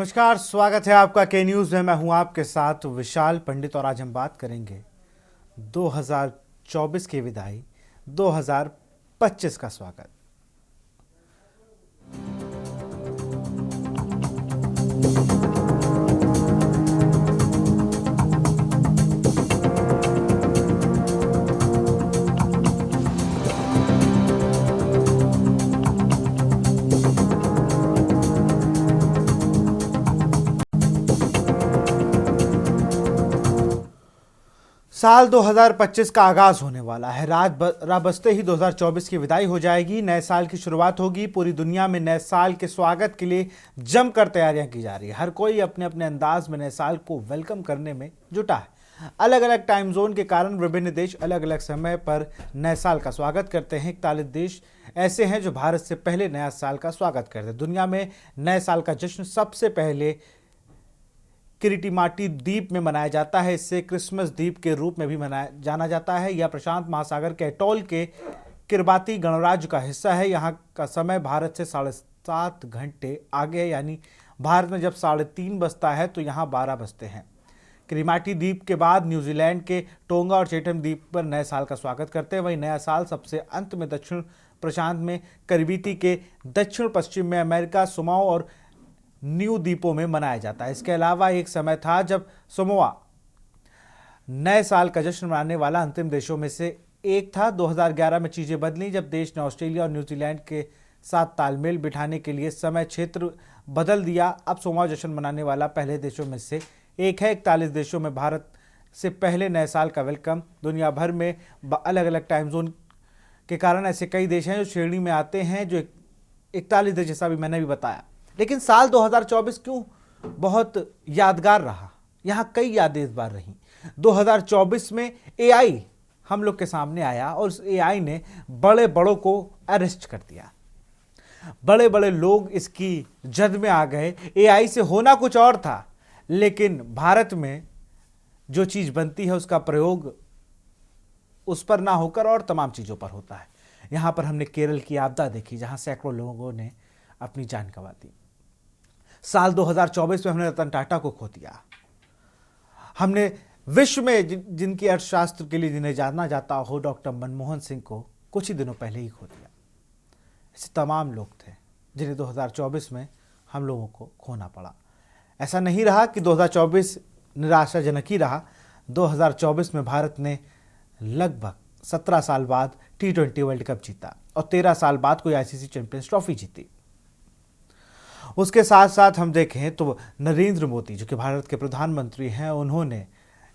नमस्कार, स्वागत है आपका के न्यूज़ में। मैं हूं आपके साथ विशाल पंडित और आज हम बात करेंगे 2024 की विदाई, 2025 का स्वागत। साल 2025 का आगाज होने वाला है। रात बजते ही 2024 की विदाई हो जाएगी, नए साल की शुरुआत होगी। पूरी दुनिया में नए साल के स्वागत के लिए जमकर तैयारियां की जा रही है। हर कोई अपने अपने अंदाज में नए साल को वेलकम करने में जुटा है। अलग अलग टाइम जोन के कारण विभिन्न देश अलग अलग समय पर नए साल का स्वागत करते हैं। 41 देश ऐसे हैं जो भारत से पहले नया साल का स्वागत करते हैं। दुनिया में नए साल का जश्न सबसे पहले किरीटिमाटी द्वीप में मनाया जाता है। इसे क्रिसमस द्वीप के रूप में भी जाना जाता है। यह प्रशांत महासागर के अटोल के किरबाती गणराज्य का हिस्सा है। यहाँ का समय भारत से 7.5 घंटे आगे है, यानी भारत में जब 3:30 बजता है तो यहाँ 12 बजते हैं। किरीमाटी द्वीप के बाद न्यूजीलैंड के टोंगा और चेटम द्वीप पर नए साल का स्वागत करते हैं। वहीं नया साल सबसे अंत में दक्षिण प्रशांत में करिबिती के दक्षिण पश्चिम में अमेरिका, सुमाओ और न्यू द्वीपों में मनाया जाता है। इसके अलावा एक समय था जब समोआ नए साल का जश्न मनाने वाला अंतिम देशों में से एक था। 2011 में चीजें बदली जब देश ने ऑस्ट्रेलिया और न्यूजीलैंड के साथ तालमेल बिठाने के लिए समय क्षेत्र बदल दिया। अब समोआ जश्न मनाने वाला पहले देशों में से एक है। 41 देशों में भारत से पहले नए साल का वेलकम। दुनिया भर में अलग अलग टाइम जोन के कारण ऐसे कई देश हैं जो श्रेणी में आते हैं, जो 41 देश जैसा भी मैंने भी बताया। लेकिन साल 2024 क्यों बहुत यादगार रहा? यहाँ कई यादें इस बार रहीं। 2024 में एआई हम लोग के सामने आया और उस एआई ने बड़े बड़ों को अरेस्ट कर दिया। बड़े बड़े लोग इसकी जद में आ गए। एआई से होना कुछ और था, लेकिन भारत में जो चीज बनती है उसका प्रयोग उस पर ना होकर और तमाम चीजों पर होता है। यहां पर हमने केरल की आपदा देखी, जहां सैकड़ों लोगों ने अपनी जान गंवा दी। साल 2024 में हमने रतन टाटा को खो दिया। हमने विश्व में जिनकी अर्थशास्त्र के लिए जिन्हें जाना जाता हो, डॉक्टर मनमोहन सिंह को कुछ ही दिनों पहले ही खो दिया। ऐसे तमाम लोग थे जिन्हें 2024 में हम लोगों को खोना पड़ा। ऐसा नहीं रहा कि 2024 निराशाजनक ही रहा। 2024 में भारत ने लगभग 17 साल बाद T20 वर्ल्ड कप जीता और 13 साल बाद कोई आईसीसी चैंपियंस ट्रॉफी जीती। उसके साथ साथ हम देखें तो नरेंद्र मोदी, जो कि भारत के प्रधानमंत्री हैं, उन्होंने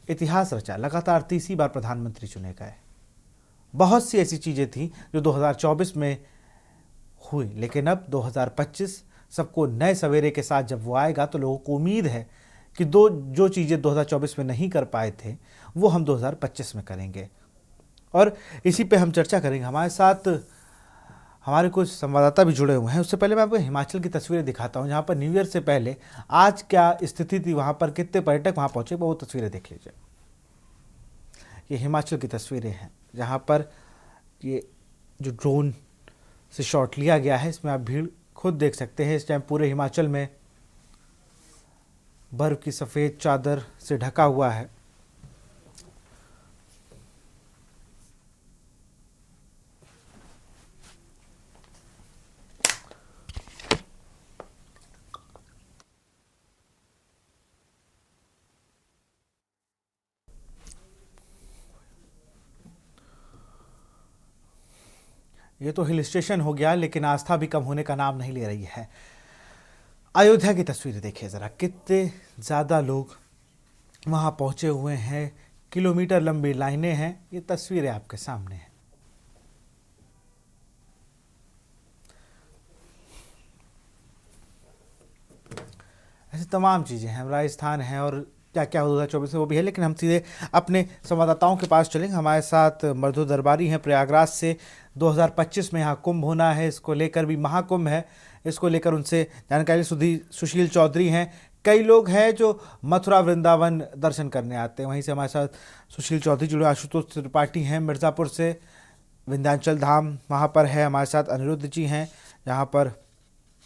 इतिहास रचा। लगातार तीसरी बार प्रधानमंत्री चुने गए। बहुत सी ऐसी चीज़ें थी जो 2024 में हुई, लेकिन अब 2025 सबको नए सवेरे के साथ जब वो आएगा तो लोगों को उम्मीद है कि जो चीज़ें 2024 में नहीं कर पाए थे वो हम 2025 में करेंगे। और इसी पे हम चर्चा करेंगे। हमारे साथ हमारे कुछ संवाददाता भी जुड़े हुए हैं। उससे पहले मैं आपको हिमाचल की तस्वीरें दिखाता हूं, जहां पर न्यू ईयर से पहले आज क्या स्थिति थी, वहां पर कितने पर्यटक वहां पहुंचे, वो तस्वीरें देख लीजिए। ये हिमाचल की तस्वीरें हैं, जहां पर ये जो ड्रोन से शॉट लिया गया है, इसमें आप भीड़ खुद देख सकते हैं। इस टाइम पूरे हिमाचल में बर्फ की सफ़ेद चादर से ढका हुआ है। ये तो हिल स्टेशन हो गया, लेकिन आस्था भी कम होने का नाम नहीं ले रही है। अयोध्या की तस्वीरें देखिए ज़रा, कितने ज़्यादा लोग वहाँ पहुँचे हुए हैं। किलोमीटर लंबी लाइनें हैं। ये तस्वीरें आपके सामने हैं। ऐसी तमाम चीज़ें हैं। राजस्थान है और क्या क्या 2024 में वो भी है। लेकिन हम सीधे अपने संवाददाताओं के पास चलेंगे। हमारे साथ मधु दरबारी हैं प्रयागराज से। 2025 में यहाँ कुंभ होना है, इसको लेकर भी महाकुंभ है, इसको लेकर उनसे जानकारी सुशील चौधरी हैं। कई लोग हैं जो मथुरा वृंदावन दर्शन करने आते हैं। वहीं से हमारे साथ सुशील चौधरी जुड़े, आशुतोष त्रिपाठी हैं मिर्ज़ापुर से, विंध्याचल धाम वहाँ पर है। हमारे साथ अनिरुद्ध जी हैं, जहाँ पर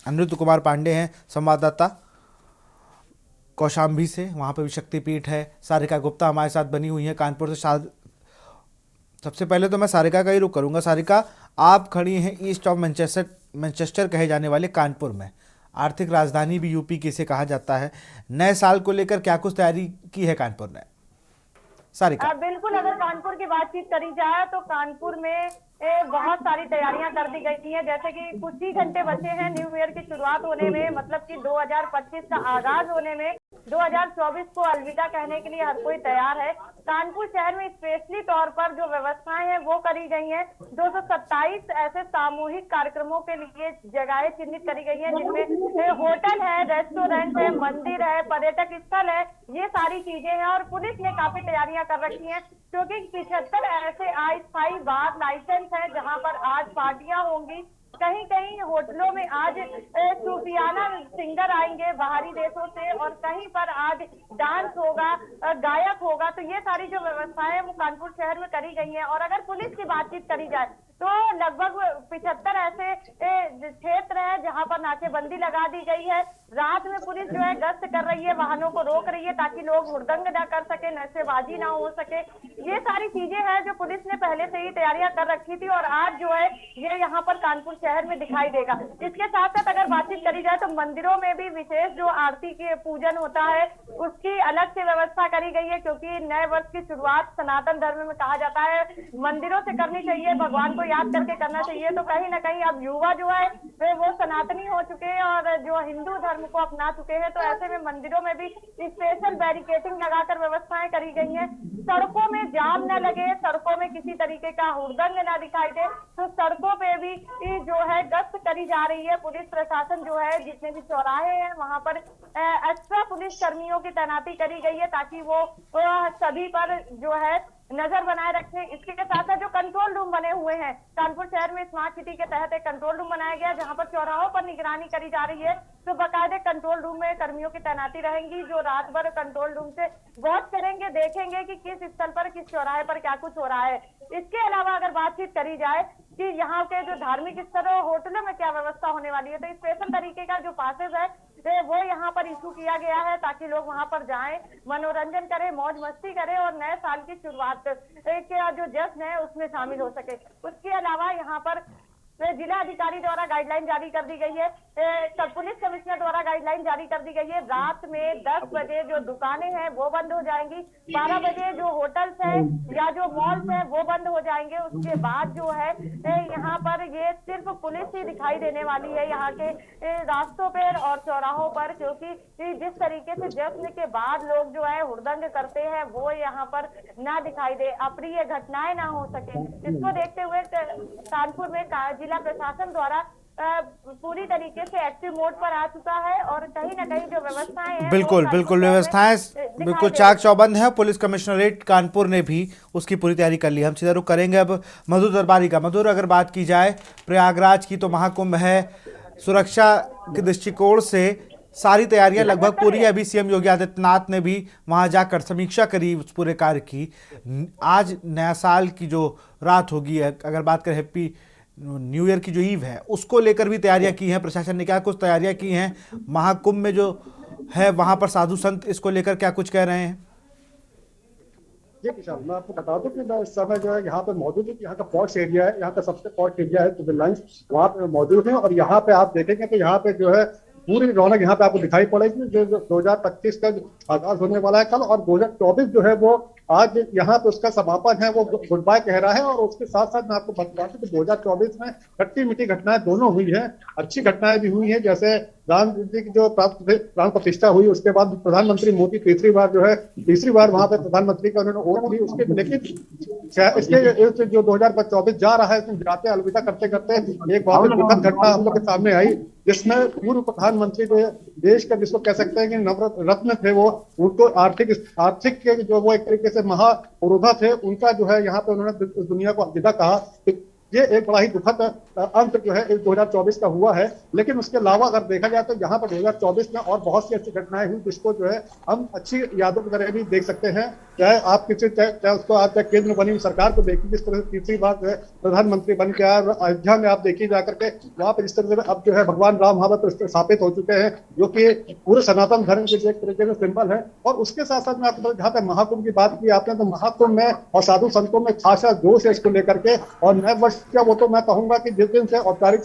अनिरुद्ध कुमार पांडे हैं संवाददाता, कौशाम्बी से, वहाँ पे भी शक्तिपीठ है। सारिका गुप्ता हमारे साथ बनी हुई है कानपुर से। सबसे पहले तो मैं सारिका का ही रुख करूँगा। सारिका, आप खड़ी हैं ईस्ट ऑफ मैनचेस्टर कहे जाने वाले कानपुर में, आर्थिक राजधानी भी यूपी की इसे कहा जाता है। नए साल को लेकर क्या कुछ तैयारी की है कानपुर ने, सारिका? बिल्कुल, अगर कानपुर की बातचीत करी जाए तो कानपुर में बहुत सारी तैयारियां कर दी गई हैं। जैसे कि कुछ ही घंटे बचे हैं न्यू ईयर की शुरुआत होने में, मतलब कि 2025 का आगाज होने में। 2024 को अलविदा कहने के लिए हर कोई तैयार है। कानपुर शहर में स्पेशली तौर पर जो व्यवस्थाएं हैं वो करी गई हैं। 227 ऐसे सामूहिक कार्यक्रमों के लिए जगहें चिन्हित करी गई हैं, जिनमें होटल है, रेस्टोरेंट है, मंदिर है, पर्यटक स्थल है, ये सारी चीजें हैं। और पुलिस ने काफी तैयारियां कर रखी हैं, क्योंकि 75 ऐसे अस्थायी बार लाइसेंस है जहां पर आज पार्टियां होंगी। कहीं कहीं होटलों में आज सूफियाना सिंगर आएंगे बाहरी देशों से, और कहीं पर आज डांस होगा, गायक होगा। तो ये सारी जो व्यवस्थाएं हैं वो कानपुर शहर में करी गई हैं। और अगर पुलिस की बातचीत करी जाए तो लगभग 75 ऐसे क्षेत्र है जहां पर नाकेबंदी लगा दी गई है। रात में पुलिस जो है गश्त कर रही है, वाहनों को रोक रही है ताकि लोग हुड़दंग ना कर सके, नशेबाजी ना हो सके। ये सारी चीजें हैं जो पुलिस ने पहले से ही तैयारियां कर रखी थी, और आज जो है ये यहाँ पर कानपुर शहर में दिखाई देगा। इसके साथ साथ अगर बातचीत करी जाए तो मंदिरों में भी विशेष जो आरती के पूजन होता है उसकी अलग से व्यवस्था करी गई है, क्योंकि नए वर्ष की शुरुआत सनातन धर्म में कहा जाता है मंदिरों से करनी चाहिए, भगवान को याद करके करना चाहिए। तो कहीं ना कहीं अब युवा जो है वो सनातनी हो चुके हैं और जो हिंदू धर्म को अपना चुके हैं। तो ऐसे में मंदिरों में भी स्पेशल बैरिकेडिंग लगाकर व्यवस्थाएं करी गई हैं। सड़कों में जाम न लगे, सड़कों में किसी तरीके का हुड़दंग न दिखाई दे, तो सड़कों पे भी जो है गश्त करी जा रही है। पुलिस प्रशासन जो है जितने भी चौराहे हैं वहां पर एक्स्ट्रा पुलिस कर्मियों की तैनाती करी गई है, ताकि वो सभी पर जो है नजर बनाए रखें। इसके साथ साथ जो कंट्रोल रूम बने हुए हैं, कानपुर शहर में स्मार्ट सिटी के तहत एक कंट्रोल रूम बनाया गया जहां पर चौराहों पर निगरानी करी जा रही है। तो बाकायदे कंट्रोल रूम में कर्मियों की तैनाती रहेंगी, जो रात भर कंट्रोल रूम से वॉच करेंगे, देखेंगे कि किस स्थल पर, किस चौराहे पर क्या कुछ हो रहा है। इसके अलावा अगर बातचीत करी जाए कि यहाँ के जो धार्मिक स्थल और होटलों में क्या व्यवस्था होने वाली है, तो स्पेशल तरीके का जो पासेज है वो यहाँ पर इशू किया गया है, ताकि लोग वहां पर जाएं, मनोरंजन करें, मौज मस्ती करें और नए साल की शुरुआत के जो जश्न है उसमें शामिल हो सके। उसके अलावा यहाँ पर जिला अधिकारी द्वारा गाइडलाइन जारी कर दी गई है, पुलिस कमिश्नर द्वारा गाइडलाइन जारी कर दी गई है। रात में 10 बजे जो दुकानें हैं वो बंद हो जाएंगी, 12 बजे जो होटल्स हैं या जो मॉल्स हैं वो बंद हो जाएंगे। उसके बाद जो है यहाँ पर ये सिर्फ पुलिस ही दिखाई देने वाली है यहाँ के रास्तों पर और चौराहों पर, क्योंकि जिस तरीके से जश्न के बाद लोग जो है हुड़दंग करते हैं वो यहाँ पर ना दिखाई दे, अप्रिय घटनाएं ना हो सके। इसको देखते हुए कानपुर में जिला प्रशासन द्वारा पूरी तरीके से एक्टिव मोड पर आ चुका है, और कहीं ना कहीं जो व्यवस्थाएं हैं बिल्कुल व्यवस्थाएं बिल्कुल चाक चौबंद है। पुलिस कमिश्नरेट कानपुर ने भी उसकी पूरी तैयारी कर ली। हम सीधा रुख करेंगे अब मधुर दरबारी का। मधुर, अगर बात की जाए प्रयागराज की तो महाकुंभ है, सुरक्षा के दृष्टिकोण से सारी तैयारियां लगभग पूरी है। अभी सीएम योगी आदित्यनाथ ने भी वहां जाकर समीक्षा करी उस पूरे कार्य की। आज नया साल की जो रात होगी, अगर बात करें हैप्पी न्यू ईयर की जो ईव है, उसको लेकर भी तैयारियां की हैं प्रशासन ने। क्या कुछ तैयारियां की हैं? महाकुंभ में जो है वहां पर साधु संत इसको लेकर क्या कुछ कह रहे हैं? जी किशन, मैं आपको बता दूं कि मैं इस समय जो है यहाँ पे मौजूद हूँ। यहाँ का पॉश एरिया है, यहाँ का सबसे पॉश एरिया है सिविल लाइंस, वहाँ पे मौजूद है। और यहाँ पे आप देखेंगे तो यहाँ पे जो है पूरी रौनक यहाँ पे आपको दिखाई पड़ेगी। जो 2025 का आगाज होने वाला है कल, और 2024 जो है वो आज यहाँ पे उसका समापन है, वो गुड बाय कह रहा है। और उसके साथ साथ मैं आपको बता दूं कि 2024 में खट्टी मीठी घटनाएं दोनों हुई हैं, अच्छी घटनाएं भी हुई हैं। जैसे राम जी की जो प्राण प्रतिष्ठा हुई, उसके बाद प्रधानमंत्री मोदी तीसरी बार वहां पे प्रधानमंत्री का उन्होंने ओथ ली उसके। लेकिन इसके जो 2024 जा रहा है, इसमें जाते अलविदा करते करते एक बहुत दुखद घटना हम लोग के सामने आई, जिसमें पूर्व प्रधानमंत्री देश का जिसको कह सकते हैं कि नवरत्न थे, वो उनको आर्थिक के जो वो एक तरीके से महापुरोधा थे, उनका जो है यहाँ पे उन्होंने दुनिया को अलविदा कहा। ये एक बड़ा ही दुखद अंत जो है 2024 का हुआ है। लेकिन उसके अलावा अगर देखा जाए तो यहाँ पर 2024 में और बहुत सी अच्छी घटनाएं हुई, जिसको जो है हम अच्छी यादों की तरह भी देख सकते हैं। चाहे आप चाहे उसको आप चाहे केंद्र में बनी हुई सरकार को देखिए, जिस तरह से तीसरी बार जो है प्रधानमंत्री बन के आया। अयोध्या में आप देखिए जाकर के वहां पर जिस तरह से अब जो है भगवान राम वहां पर स्थापित हो चुके हैं, जो कि पूरे सनातन धर्म के एक तरीके से सिंबल है। और उसके साथ साथ में आपको जहाँ पे महाकुंभ की बात की आपने, तो महाकुंभ में और साधु संतों में खासा जोश है इसको लेकर के। और नए वर्ष का वो तो मैं कहूंगा कि जिस दिन से औपचारिक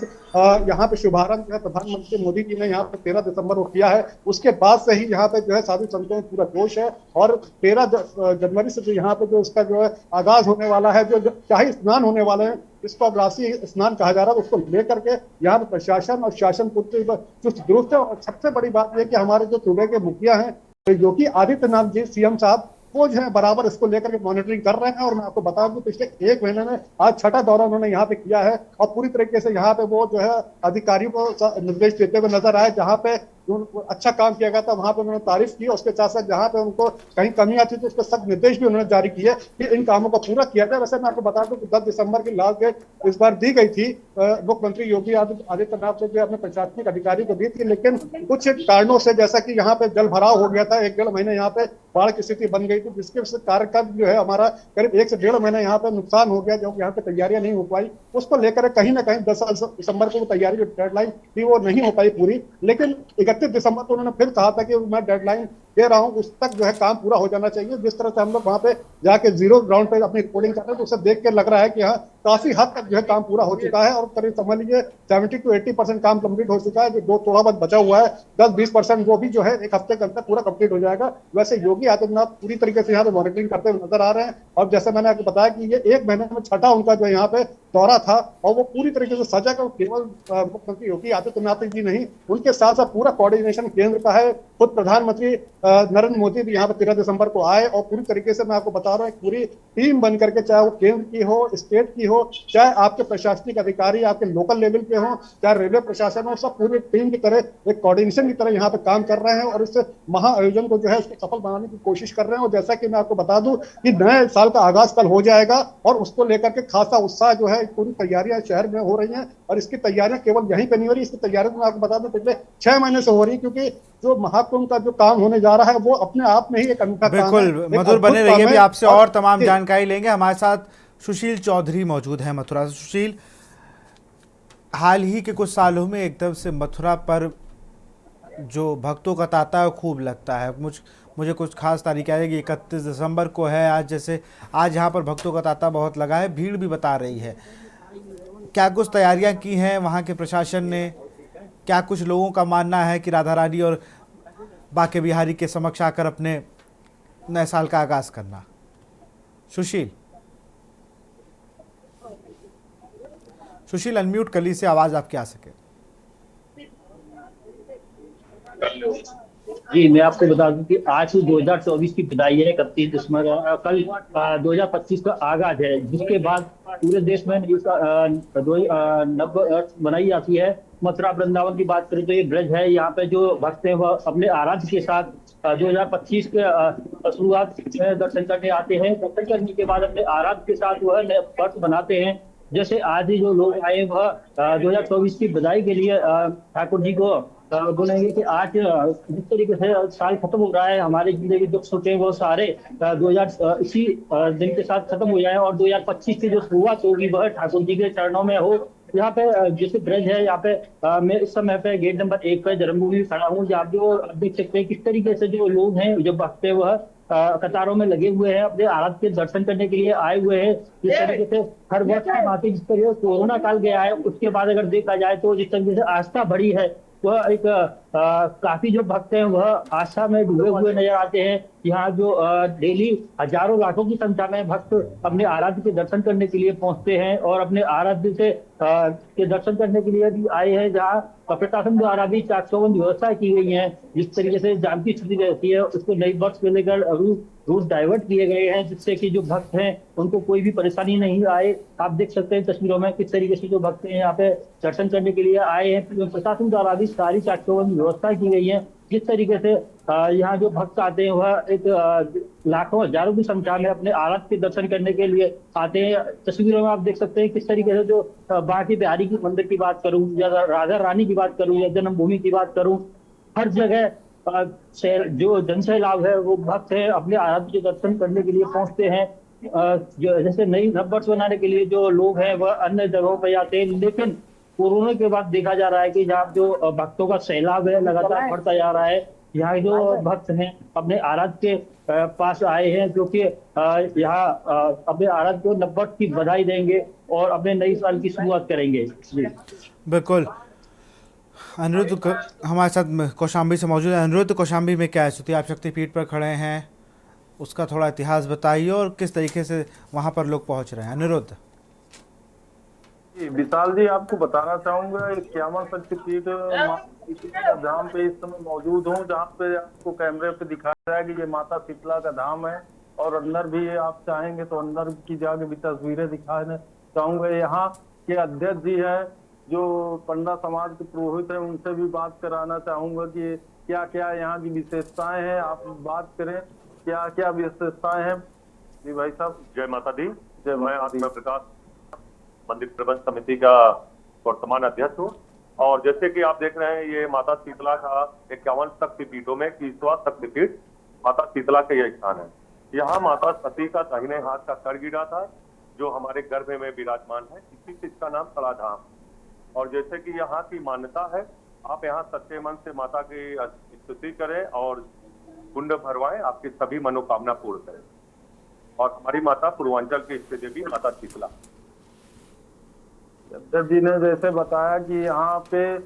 यहाँ पे शुभारंभ जो है प्रधानमंत्री मोदी जी ने यहाँ पे 13 दिसंबर को किया है, उसके बाद से ही यहाँ पे जो है साधु संतों में पूरा जोश है। और 13 जनवरी से जो यहाँ पे जो इसका जो है आगाज होने वाला है, जो शाही स्नान होने वाले हैं, इसको अब राशि स्नान कहा जा रहा है, उसको लेकर के यहाँ पे प्रशासन और शासन पूरी चुस्त दुरुस्त है। और सबसे बड़ी बात यह कि हमारे जो सूबे के मुखिया हैं योगी आदित्यनाथ जी सीएम साहब, वो जो है बराबर इसको लेकर के मॉनिटरिंग कर रहे हैं। और मैं आपको बता दूं पिछले 1 महीने में आज 6ठा दौरा उन्होंने यहाँ पे किया है और पूरी तरीके से यहाँ पे वो जो है अधिकारियों को निर्देश देते हुए नजर आए। जहाँ पे जो अच्छा काम किया गया था वहां पे उन्होंने तारीफ की, उसके साथ साथ जहाँ पे उनको कहीं कमी आती थी उसके सख्त निर्देश भी उन्होंने जारी किए कि इन कामों को पूरा किया जाए। वैसे मैं आपको बता दूं कि 10 दिसंबर की लास्ट डेट इस बार दी गई थी, मुख्यमंत्री योगी आदित्यनाथ ने अपने प्रशासनिक अधिकारी को दी थी, लेकिन कुछ कारणों से जैसा कि यहाँ पे जल भराव हो गया था, 1-1.5 महीने यहाँ पे बाढ़ की स्थिति बन गई थी, जिसके कारण जो है हमारा करीब 1 से 1.5 महीने यहाँ पे नुकसान हो गया, जो यहाँ पे तैयारियां नहीं हो पाई। उसको लेकर कहीं ना कहीं 10 दिसंबर को तैयारी जो डेडलाइन थी वो नहीं हो पाई पूरी। लेकिन 31 दिसंबर को उन्होंने फिर कहा था कि मैं डेडलाइन दे रहा हूं, उस तक जो है काम पूरा हो जाना चाहिए। जिस तरह से हम लोग वहां पे जाके जीरो ग्राउंड पे अपनी रिपोर्टिंग कर रहे हैं, तो उसे देख के लग रहा है कि हाँ काफी हद तक जो है काम पूरा हो चुका है। और करीब समझ लीजिए 70 to 80% काम कंप्लीट हो चुका है। जो दो थोड़ा बहुत बचा हुआ है 10-20% वो भी जो है 1 हफ्ते के अंदर पूरा कंप्लीट हो जाएगा। वैसे योगी आदित्यनाथ पूरी तरीके से यहाँ पे मॉनिटरिंग करते हुए नजर आ रहे हैं। और जैसे मैंने आपको बताया कि ये 1 महीने में 6ठा उनका जो यहाँ पे दौरा था और वो पूरी तरीके से सजग है। केवल मुख्यमंत्री योगी आदित्यनाथ जी नहीं, उनके साथ साथ पूरा कोऑर्डिनेशन केंद्र का है। खुद प्रधानमंत्री नरेंद्र मोदी भी यहाँ पे 13 दिसंबर को आए और पूरी तरीके से मैं आपको बता रहा हूँ पूरी टीम बन करके, चाहे वो केंद्र की हो, स्टेट की हो, चाहे आपके प्रशासनिक अधिकारी आपके लोकल लेवल के हो, चाहे रेलवे प्रशासन हो, सब पूरी टीम की तरह एक कोऑर्डिनेशन की तरह यहाँ पे काम कर रहे हैं और इस महाआयोजन को जो है उसको सफल बनाने की कोशिश कर रहे हैं। और जैसा कि मैं आपको बता दूं कि नए साल का आगाज कल हो जाएगा और उसको लेकर के खासा उत्साह जो है, पूरी तैयारियां शहर में हो रही हैं। और इसकी तैयारियां केवल यहीं पे नहीं हो रही, इसकी तैयारियां मैं आपको बता दूं पिछले 6 महीने से हो रही, क्योंकि जो महाकुंभ का जो काम होने जा रहा है वो अपने आप में ही एक अनूठा काम है। बिल्कुल मधुर, बने रहिए, भी आपसे और तमाम जानकारी लेंगे। हमारे साथ सुशील चौधरी मौजूद हैं मथुरा से। सुशील, हाल ही के कुछ सालों में एकदम से मथुरा पर जो भक्तों का तांता है खूब लगता है। मुझे कुछ खास तारीख है कि 31 दिसंबर को है आज, जैसे आज यहाँ पर भक्तों का तांता बहुत लगा है, भीड़ भी बता रही है। क्या कुछ तैयारियां की हैं वहाँ के प्रशासन ने? क्या कुछ लोगों का मानना है कि राधा रानी और बांके बिहारी के समक्ष आकर अपने नए साल का आगाज करना? सुशील अनम्यूट कर लीजिए, आवाज आपकी आ सके। जी, मैं आपको बता दूं कि आज 2024 की विदाई है 31 दिसंबर। कल 2025 का आगाज है, जिसके बाद पूरे देश में नव मनाई जाती है। मथुरा वृंदावन की बात करें तो ये ब्रज है, यहाँ पे जो भक्त हैं वह अपने आराध्य के साथ 2025 के शुरुआत में दर्शन करने आते हैं। दर्शन करने के बाद अपने आराध्य के साथ वह नए वर्ष बनाते हैं। जैसे आज ही जो लोग आए वह 2024 की बधाई के लिए ठाकुर जी को बोलेंगे कि आज जिस तरीके से साल खत्म हो रहा है, हमारे जिंदगी दुख सोचे वो सारे 2000 इसी दिन के साथ खत्म हो जाए और 2025 की जो शुरुआत होगी वह ठाकुर जी के चरणों में हो। यहाँ पे जैसे ब्रज है, यहाँ पे मैं इस समय पे गेट नंबर 1 पे जन्मभूमि खड़ा हूँ, जहाँ पे देख सकते हैं किस तरीके से जो लोग हैं, जो भक्त है वह कतारों में लगे हुए हैं, अपने आराध्य के दर्शन करने के लिए आए हुए हैं। जिस तरीके से हर वर्ष की बात है, जिस तरीके से कोरोना काल गया है उसके बाद अगर देखा जाए तो जिस तरीके से आस्था बढ़ी है, वह एक काफी जो भक्त हैं वह आस्था में डूबे हुए नजर आते हैं। यहाँ जो डेली हजारों लाखों की संख्या में भक्त अपने आराध्य के दर्शन करने के लिए पहुंचते हैं और अपने आराध्य से के दर्शन करने के लिए भी आए हैं, जहाँ प्रशासन द्वारा भी चाक चौबंद व्यवस्था की गई है। जिस तरीके से जाम की स्थिति रहती है उसको नई वर्ष को लेकर रूट डाइवर्ट किए गए हैं, जिससे कि जो भक्त हैं उनको कोई भी परेशानी नहीं आए। आप देख सकते हैं तस्वीरों में किस तरीके से जो भक्त हैं यहाँ पे दर्शन करने के लिए आए हैं। प्रशासन द्वारा भी सारी चाक चौबंद व्यवस्था की गई है। जिस तरीके से यहाँ जो भक्त आते हैं वह एक लाखों हजारों की संख्या में अपने आराध्य के दर्शन करने के लिए आते हैं। तस्वीरों में आप देख सकते हैं किस तरीके से जो बांके बिहारी की मंदिर की बात करूं या राधा रानी की बात करूं या जन्मभूमि की बात करूं, हर जगह जो जन सैलाब है वो भक्त है अपने आराध्य के दर्शन करने के लिए पहुंचते हैं। जो जैसे नई नववर्ष बनाने के लिए जो लोग हैं वह अन्य जगहों पर जाते हैं, लेकिन कोरोना के बाद देखा जा रहा है कि यहाँ जो भक्तों का सैलाब है लगातार बढ़ता जा रहा है। यहाँ जो भक्त हैं अपने आराध्य के पास आए हैं, जो कि यहाँ अपने आराध्य को नववर्ष की बधाई देंगे और अपने नई साल की शुरुआत करेंगे जी। बिल्कुल। हमारे साथ कौशाम्बी से मौजूद है। अनिरुद्ध, कौशाम्बी में क्या स्थिति? आप शक्तिपीठ पर खड़े हैं, उसका थोड़ा इतिहास बताइए और किस तरीके से वहां पर लोग पहुंच रहे हैं। अनिरुद्ध। विशाल जी, आपको बताना चाहूंगा 51 शक्तिपीठ धाम पे इस समय मौजूद हूँ, जहाँ पे आपको कैमरे पे दिखाया रहा है कि ये माता शीतला का धाम है। और अंदर भी आप चाहेंगे तो अंदर की जाके भी तस्वीरें दिखाना चाहूंगा। यहाँ के अध्यक्ष जी है, जो पंडा समाज के पुरोहित है, उनसे भी बात कराना चाहूंगा कि क्या क्या यहाँ की विशेषताएं हैं। आप बात करें, क्या क्या विशेषताएं हैं जी भाई साहब? जय माता दी। जय मैं माता दी। आत्मा प्रकाश मंदिर प्रबंध समिति का वर्तमान अध्यक्ष हूँ। और जैसे कि आप देख रहे हैं, ये माता शीतला का 51 शक्तिपीठों में 21वां शक्तिपीठ माता शीतला का यह स्थान है। यहाँ माता सती का दाहिने हाथ का कर गिरा था, जो हमारे गर्भ में विराजमान है। इसी से इसका नाम तड़ा धाम। और जैसे कि यहाँ की मान्यता है, आप यहाँ सच्चे मन से माता की स्तुति करें और कुंड भरवाएं, आपकी सभी मनोकामना पूर्ण करें। और हमारी माता पूर्वांचल की इष्ट देवी माता शीतला। अध्यक्ष जी ने जैसे बताया कि यहाँ पे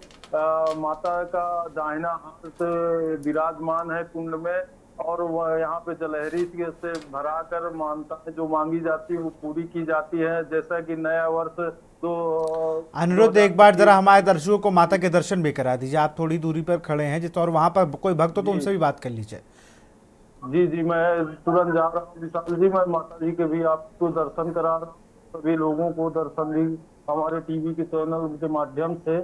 माता का दाहिना हाथ विराजमान है कुंड में, और वह यहाँ पे जलहरी से भरा कर मानता है जो मांगी जाती है वो पूरी की जाती है। जैसा कि नया वर्ष तो अनिरुद्ध, एक बार जरा हमारे दर्शकों को माता के दर्शन भी करा दीजिए। आप थोड़ी दूरी पर खड़े हैं जिस, और वहां पर कोई भक्त हो तो उनसे भी बात कर लीजिए। जी जी, मैं तुरंत जा रहा हूँ विशाल जी। मैं माता जी के भी आपको दर्शन करा रहा हूँ। सभी लोगों को दर्शन भी हमारे टीवी के चैनल के माध्यम से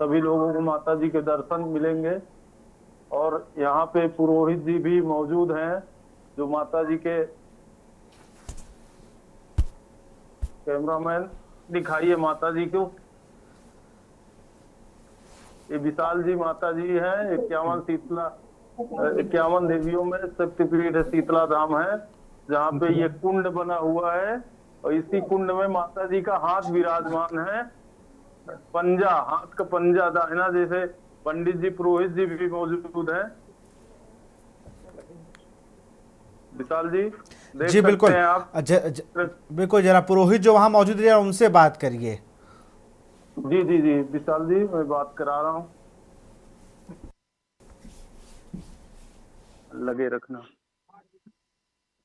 सभी लोगों को माता जी के दर्शन मिलेंगे। और यहाँ पे पुरोहित जी भी मौजूद हैं, जो माता जी के कैमरामैन दिखाइए माता जी को। ये विशाल जी माता जी हैं। 51 देवियों में शक्तिपीठ शीतला धाम है, जहाँ पे ये कुंड बना हुआ है। और इसी कुंड में माता जी का हाथ विराजमान है, पंजा, हाथ का पंजा दाहिना। जैसे पंडित जी पुरोहित जी भी मौजूद हैं। विशाल जी देख जी बिल्कुल। सकते हैं आप। बिल्कुल, जरा पुरोहित जो वहां मौजूद है उनसे बात करिए। जी जी जी विशाल जी, मैं बात करा रहा हूँ, लगे रखना।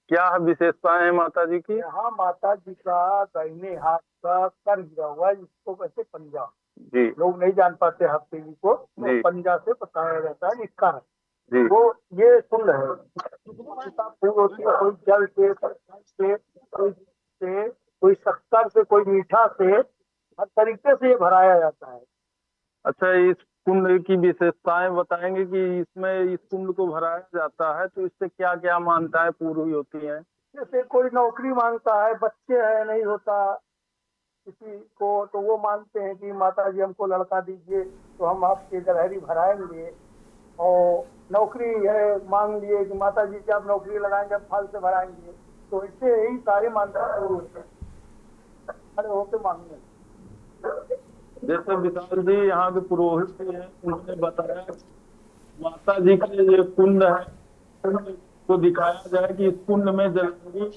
क्या विशेषताएं हैं माता जी की? यहाँ माता जी का दाहिने हाथ का कर गिरा हुआ है, जिसको कहते पंजा। जी लोग नहीं जान पाते हर देवी को, जी। तो पंजा से बताया जाता है इसका है। जी तो ये कुंड है, फूल होती है, कोई जल से कोई शक्कर से, कोई मीठा से, हर तरीके से ये भराया जाता है। अच्छा, इस कुंड की विशेषताएं बताएंगे कि इसमें इस कुंड को भराया जाता है तो इससे क्या क्या मान्यताएं पूरी होती हैं? जैसे कोई नौकरी मांगता है, बच्चे है नहीं होता किसी को, तो वो मानते हैं कि माता जी हमको लड़का दीजिए तो हम आपके जलहरी भराएंगे। और नौकरी है, मांग लिए कि माता जी की आप नौकरी लगाएंगे, फल से भराएंगे। तो इससे यही सारे मान्यता शुरू होते हैं, खड़े होकर मांगने। जैसे विशाल जी यहाँ के पुरोहित हैं, उन्होंने बताया माता जी का ये कुंड है, कुंड को दिखाया जाए कि इस कुंड में जलहरी,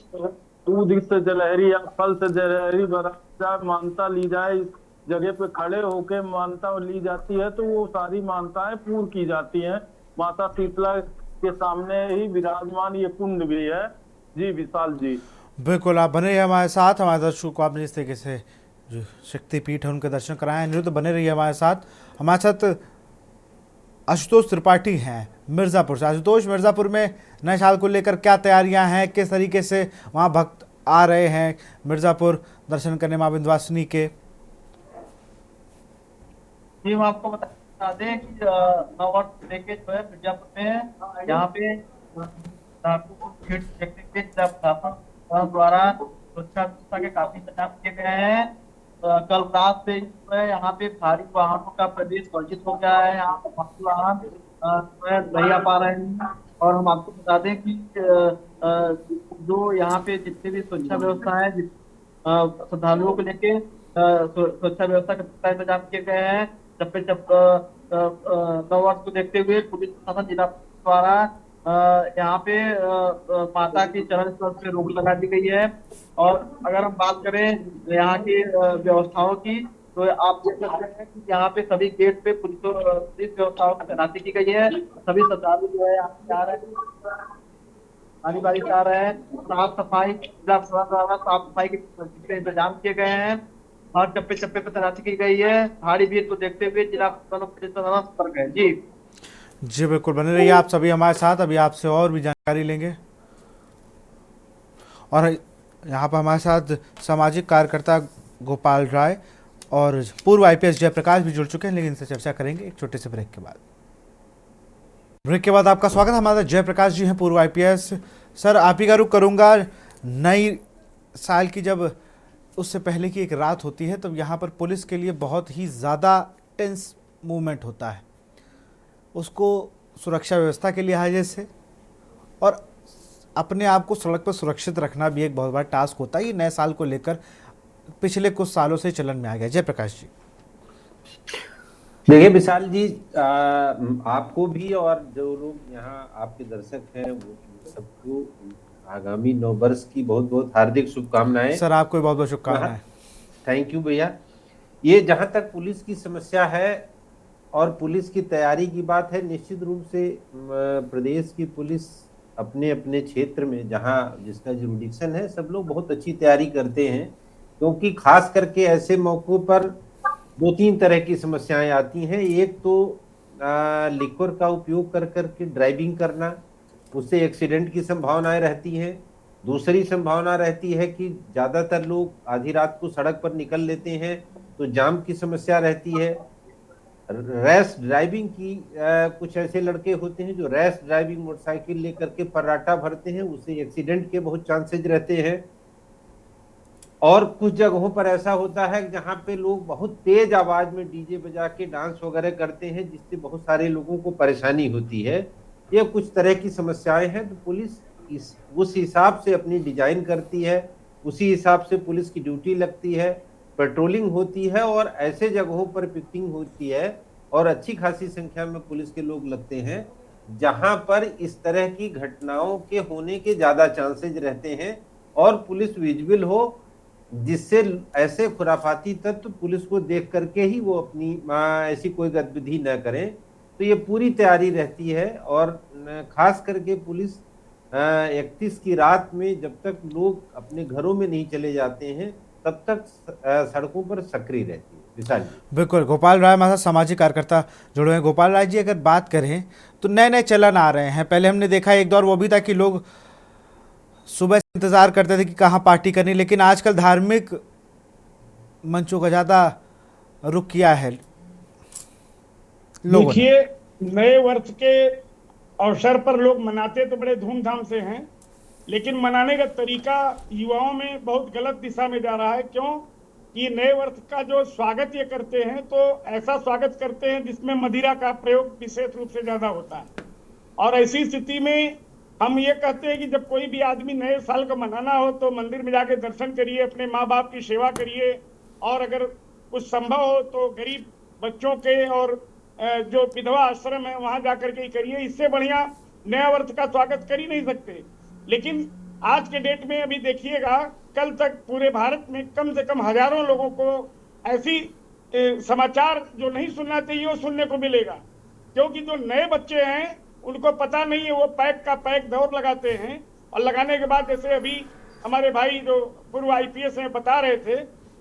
दूध से जलहरी या फल से जलहरी भरा जाए, मानता ली जाए। इस जगह पे खड़े होके मानता ली जाती है तो वो सारी मानताएं पूर्ण की जाती हैं। माता शीतला के सामने ही विराजमान ये कुंड भी है। जी विशाल जी बिल्कुल, आप बने रहिए हमारे साथ। हमारे दर्शकों को आपने जिस तरीके से जो शक्तिपीठ है उनके दर्शन कराए। अनिरुद्ध, बने रहिए हमारे साथ। हमारे साथ आशुतोष त्रिपाठी हैं मिर्ज़ापुर से। आशुतोष, मिर्ज़ापुर में नए साल को लेकर क्या तैयारियां हैं, किस तरीके से वहां भक्त आ रहे हैं मिर्ज़ापुर दर्शन करने मां विंध्यवासिनी के? जी, हम आपको बता दें कि नववर्ष लेके जो है मिर्जापुर में यहाँ पे प्रशासन द्वारा सुरक्षा व्यवस्था के काफी इंतजाम किए गए हैं। कल रात से जो है यहाँ पे भारी वाहनों का प्रवेश वर्जित हो गया है। यहाँ पे भारी वाहन जो है नहीं आ पा रहे हैं। और हम आपको बता दें कि जो यहाँ पे जितनी भी सुरक्षा व्यवस्था है, श्रद्धालुओं को लेके सुरक्षा व्यवस्था के पुख्ता इंतजाम किए गए हैं। चप्पे नव वर्ष को देखते हुए पुलिस प्रशासन जिला द्वारा यहाँ पे माता की चरण स्पर्श पे रोक लगा दी गई है। और अगर हम बात करें यहाँ की व्यवस्थाओं की, तो आप देख सकते हैं कि यहाँ पे सभी गेट पे पुलिस व्यवस्थाओं की तैनाती की गई है। सभी श्रद्धालु जो है यहाँ पे आ रहे हैं, आने बारी से आ रहे हैं। साफ सफाई जिला प्रशासन द्वारा साफ सफाई के इंतजाम किए गए हैं। हर चप्पे चप्पे पे तैनाती की गई है। भारी भीड़ को देखते हुए जिला प्रशासन पुलिस प्रशासन सतर्क है। जी जी बिल्कुल, बने रहिए आप सभी हमारे साथ, अभी आपसे और भी जानकारी लेंगे। और यहाँ पर हमारे साथ सामाजिक कार्यकर्ता गोपाल राय और पूर्व आईपीएस जयप्रकाश भी जुड़ चुके हैं, लेकिन इनसे चर्चा करेंगे एक छोटे से ब्रेक के बाद। ब्रेक के बाद आपका स्वागत है। हमारे जयप्रकाश जी हैं, पूर्व आईपीएस। सर, आप ही का रुख करूँगा। नई साल की जब उससे पहले की एक रात होती है, तब यहाँ पर पुलिस के लिए बहुत ही ज़्यादा टेंस मूवमेंट होता है, उसको सुरक्षा व्यवस्था के लिहाजे से और अपने आप को सड़क पर सुरक्षित रखना भी एक बहुत बड़ा टास्क होता है। ये नए साल को लेकर पिछले कुछ सालों से चलन में आ गया। जयप्रकाश जी, देखिए विशाल जी, आपको भी और जो लोग यहाँ आपके दर्शक हैं वो सबको आगामी नव वर्ष की बहुत बहुत हार्दिक शुभकामनाएं। सर आपको भी बहुत बहुत शुभकामनाएं। थैंक यू भैया। ये जहां तक पुलिस की समस्या है और पुलिस की तैयारी की बात है, निश्चित रूप से प्रदेश की पुलिस अपने अपने क्षेत्र में जहां जिसका जुरिडिक्शन है, सब लोग बहुत अच्छी तैयारी करते हैं, क्योंकि खास करके ऐसे मौकों पर दो तीन तरह की समस्याएं आती हैं। एक तो लिक्वर का उपयोग कर करके ड्राइविंग करना, उससे एक्सीडेंट की संभावनाएं रहती हैं। दूसरी संभावना रहती है कि ज़्यादातर लोग आधी रात को सड़क पर निकल लेते हैं तो जाम की समस्या रहती है। रैश ड्राइविंग की कुछ ऐसे लड़के होते हैं जो रैश ड्राइविंग मोटरसाइकिल लेकर के फर्राटा भरते हैं, उससे एक्सीडेंट के बहुत चांसेज रहते हैं। और कुछ जगहों पर ऐसा होता है जहां पे लोग बहुत तेज आवाज में डीजे बजा के डांस वगैरह करते हैं, जिससे बहुत सारे लोगों को परेशानी होती है। ये कुछ तरह की समस्याएं हैं, तो पुलिस उस हिसाब से अपनी डिजाइन करती है, उसी हिसाब से पुलिस की ड्यूटी लगती है, पेट्रोलिंग होती है और ऐसे जगहों पर पिकेटिंग होती है और अच्छी खासी संख्या में पुलिस के लोग लगते हैं जहां पर इस तरह की घटनाओं के होने के ज्यादा चांसेज रहते हैं और पुलिस विजिबल हो, जिससे ऐसे खुराफाती तत्व पुलिस को देख करके ही वो अपनी ऐसी कोई गतिविधि न करें। तो ये पूरी तैयारी रहती है और खास करके पुलिस 31 की रात में जब तक लोग अपने घरों में नहीं चले जाते हैं तब तक सड़कों पर सक्रिय रहती है। विशाल जी, बिल्कुल। गोपाल राय हमारे साथ सामाजिक कार्यकर्ता जुड़े हैं। गोपाल राय जी, अगर बात करें तो नए नए चलन आ रहे हैं। पहले हमने देखा एक दौर वो भी था कि लोग सुबह से इंतजार करते थे कि कहाँ पार्टी करनी, लेकिन आजकल धार्मिक मंचों का ज़्यादा रुख किया है लोगों ने। देखिए, नए वर्ष के अवसर पर लोग मनाते तो बड़े धूमधाम से हैं, लेकिन मनाने का तरीका युवाओं में बहुत गलत दिशा में जा रहा है। क्यों कि नए वर्ष का जो स्वागत ये करते हैं तो ऐसा स्वागत करते हैं जिसमें मदिरा का प्रयोग विशेष रूप से ज्यादा होता है। और ऐसी स्थिति में हम ये कहते हैं कि जब कोई भी आदमी नए साल का मनाना हो तो मंदिर में जाके दर्शन करिए, अपने माँ बाप की सेवा करिए और अगर कुछ संभव हो तो गरीब बच्चों के और जो विधवा आश्रम है वहां जाकर के करिए। इससे बढ़िया नया वर्ष का स्वागत कर ही नहीं सकते। लेकिन आज के डेट में अभी देखिएगा, कल तक पूरे भारत में कम से कम हजारों लोगों को ऐसी समाचार जो नहीं सुनना चाहिए वो सुनने को मिलेगा, क्योंकि जो नए बच्चे हैं उनको पता नहीं है, वो पैक का पैक दौड़ लगाते हैं और लगाने के बाद जैसे अभी हमारे भाई जो पूर्व आईपीएस हैं बता रहे थे,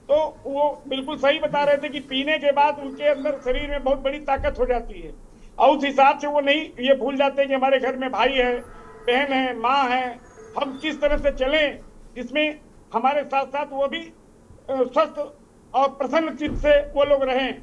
तो वो बिल्कुल सही बता रहे थे कि पीने के बाद उनके अंदर शरीर में बहुत बड़ी ताकत हो जाती है और उस हिसाब से वो नहीं ये भूल जाते हैं कि हमारे घर में भाई है, बहन है, माँ है, हम किस तरह से चलें जिसमें हमारे साथ साथ वो भी स्वस्थ और प्रसन्न चित्त से वो लोग रहें।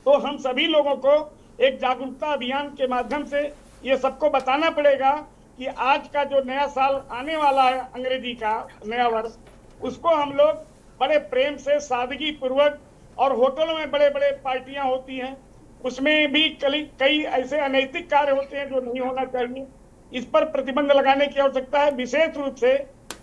तो हम सभी लोगों को एक जागरूकता अभियान के माध्यम से ये सबको बताना पड़ेगा कि आज का जो नया साल आने वाला है, अंग्रेजी का नया वर्ष, उसको हम लोग बड़े प्रेम से सादगी पूर्वक, और होटलों में बड़े बड़े पार्टियां होती हैं, उसमें भी कई ऐसे अनैतिक कार्य होते हैं जो नहीं होना चाहिए। इस पर प्रतिबंध लगाने की आवश्यकता है। विशेष रूप से